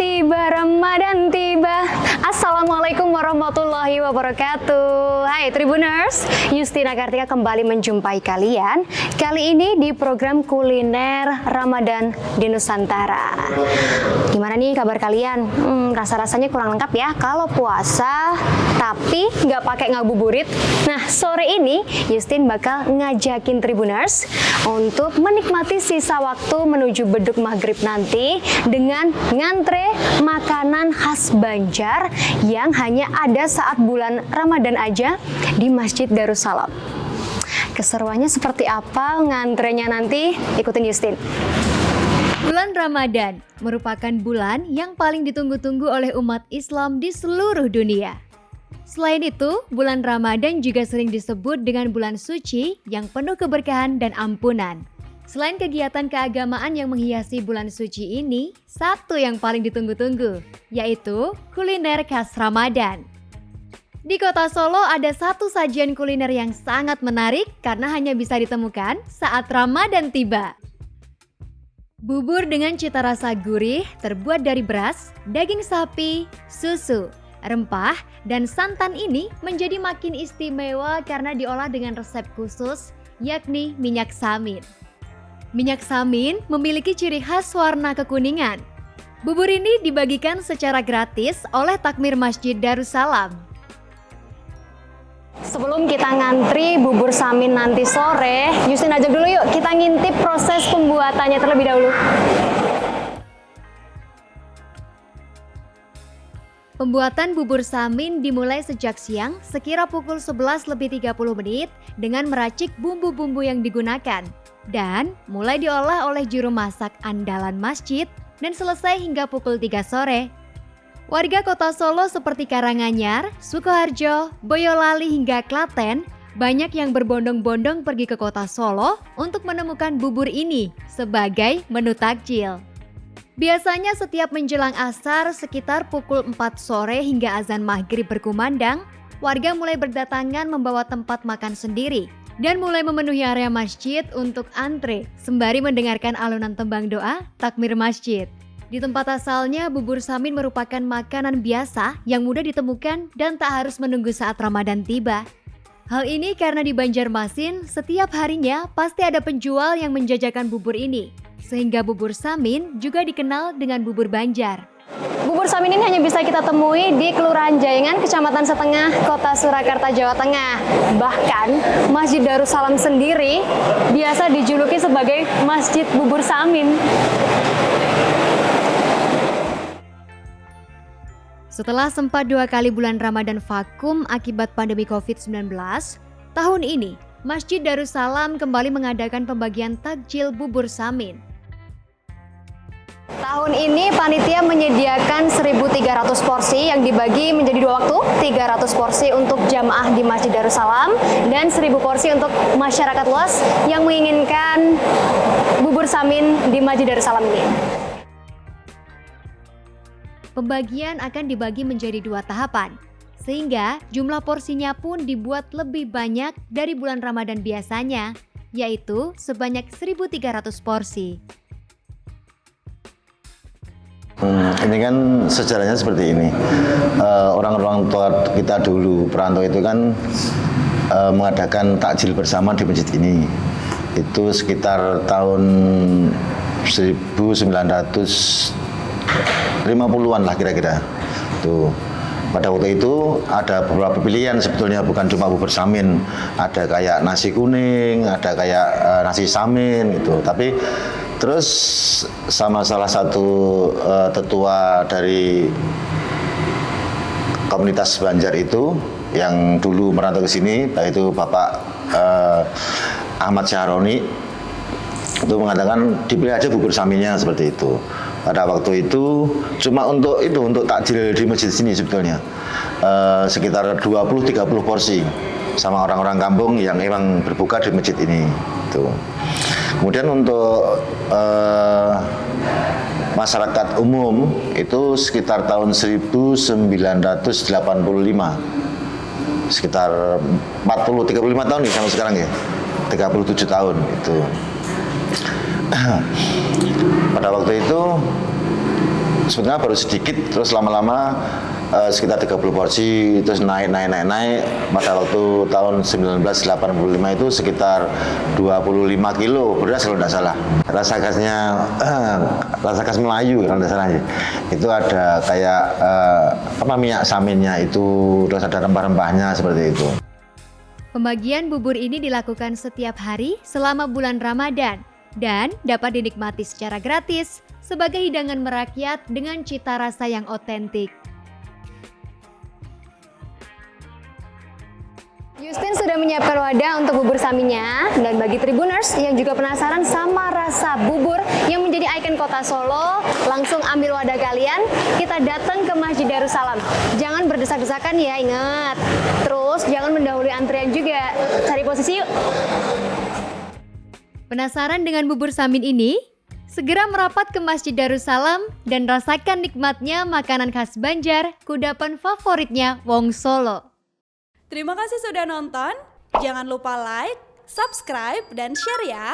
Tiba Ramadan tiba. Assalamualaikum warahmatullahi wabarakatuh. Hai Tribuners, Justina Kartika kembali menjumpai kalian. Kali ini di program kuliner Ramadan di Nusantara. Gimana nih kabar kalian? Rasa-rasanya kurang lengkap ya kalau puasa tapi nggak pakai ngabuburit. Nah, sore ini Justin bakal ngajakin Tribuners untuk menikmati sisa waktu menuju beduk maghrib nanti dengan ngantre makanan khas Banjar yang hanya ada saat bulan Ramadan aja di Masjid Darussalam. Keseruannya seperti apa ngantrenya nanti? Ikutin Justin. Bulan Ramadan merupakan bulan yang paling ditunggu-tunggu oleh umat Islam di seluruh dunia. Selain itu, bulan Ramadan juga sering disebut dengan bulan suci yang penuh keberkahan dan ampunan. Selain kegiatan keagamaan yang menghiasi bulan suci ini, satu yang paling ditunggu-tunggu, yaitu kuliner khas Ramadan. Di kota Solo ada satu sajian kuliner yang sangat menarik karena hanya bisa ditemukan saat Ramadan tiba. Bubur dengan cita rasa gurih terbuat dari beras, daging sapi, susu, rempah, dan santan ini menjadi makin istimewa karena diolah dengan resep khusus, yakni minyak samin. Minyak samin memiliki ciri khas warna kekuningan. Bubur ini dibagikan secara gratis oleh takmir Masjid Darussalam. Sebelum kita ngantri bubur samin nanti sore, Justin ajak dulu yuk kita ngintip proses pembuatannya terlebih dahulu. Pembuatan bubur samin dimulai sejak siang sekira pukul 11:30 dengan meracik bumbu-bumbu yang digunakan dan mulai diolah oleh juru masak andalan masjid dan selesai hingga pukul 3 sore. Warga kota Solo seperti Karanganyar, Sukoharjo, Boyolali hingga Klaten banyak yang berbondong-bondong pergi ke kota Solo untuk menemukan bubur ini sebagai menu takjil. Biasanya setiap menjelang asar sekitar pukul 4 sore hingga azan maghrib berkumandang, warga mulai berdatangan membawa tempat makan sendiri dan mulai memenuhi area masjid untuk antre sembari mendengarkan alunan tembang doa takmir masjid. Di tempat asalnya, bubur samin merupakan makanan biasa yang mudah ditemukan dan tak harus menunggu saat Ramadan tiba. Hal ini karena di Banjarmasin setiap harinya pasti ada penjual yang menjajakan bubur ini. Sehingga bubur samin juga dikenal dengan bubur Banjar. Bubur samin ini hanya bisa kita temui di Kelurahan Jayangan, Kecamatan Setengah, Kota Surakarta, Jawa Tengah. Bahkan Masjid Darussalam sendiri biasa dijuluki sebagai Masjid Bubur Samin. Setelah sempat 2 kali bulan Ramadan vakum akibat pandemi COVID-19, tahun ini Masjid Darussalam kembali mengadakan pembagian takjil bubur samin. Tahun ini panitia menyediakan 1.300 porsi yang dibagi menjadi 2 waktu, 300 porsi untuk jamaah di Masjid Darussalam dan 1.000 porsi untuk masyarakat luas yang menginginkan bubur samin di Masjid Darussalam ini. Pembagian akan dibagi menjadi 2 tahapan, sehingga jumlah porsinya pun dibuat lebih banyak dari bulan Ramadan biasanya, yaitu sebanyak 1.300 porsi. Ini kan sejarahnya seperti ini. Orang-orang tua kita dulu, perantau itu kan mengadakan takjil bersama di masjid ini. Itu sekitar tahun 1950-an lah kira-kira. Tuh. Pada waktu itu ada beberapa pilihan sebetulnya, bukan cuma bubur samin. Ada kayak nasi kuning, ada kayak nasi samin gitu. Tapi terus sama salah satu tetua dari komunitas Banjar itu yang dulu merantau ke sini, yaitu Bapak Ahmad Syahroni, itu mengatakan dipilih aja bubur saminnya seperti itu. Pada waktu itu cuma untuk takjil di masjid sini sebetulnya sekitar 20-30 porsi sama orang-orang kampung yang memang berbuka di masjid ini. Tuh. Kemudian untuk masyarakat umum itu sekitar tahun 1985, sekitar 35 tahun nih sampai sekarang ya, 37 tahun itu. Pada waktu itu sebetulnya baru sedikit, terus lama-lama sekitar 30 porsi, terus naik. Pada waktu tahun 1985 itu sekitar 25 kilo beras kalau tidak salah. Rasa khas Melayu kalau tidak salah. Itu ada kayak minyak saminnya itu, terus ada rempah-rempahnya seperti itu. Pembagian bubur ini dilakukan setiap hari selama bulan Ramadan dan dapat dinikmati secara gratis sebagai hidangan merakyat dengan cita rasa yang otentik. Justin sudah menyiapkan wadah untuk bubur saminya, dan bagi Tribuners yang juga penasaran sama rasa bubur yang menjadi ikon kota Solo, langsung ambil wadah kalian, kita datang ke Masjid Darussalam. Jangan berdesak-desakan ya, ingat. Terus jangan mendahului antrian juga, cari posisi yuk. Penasaran dengan bubur samin ini? Segera merapat ke Masjid Darussalam dan rasakan nikmatnya makanan khas Banjar, kudapan favoritnya Wong Solo. Terima kasih sudah nonton. Jangan lupa like, subscribe, dan share ya.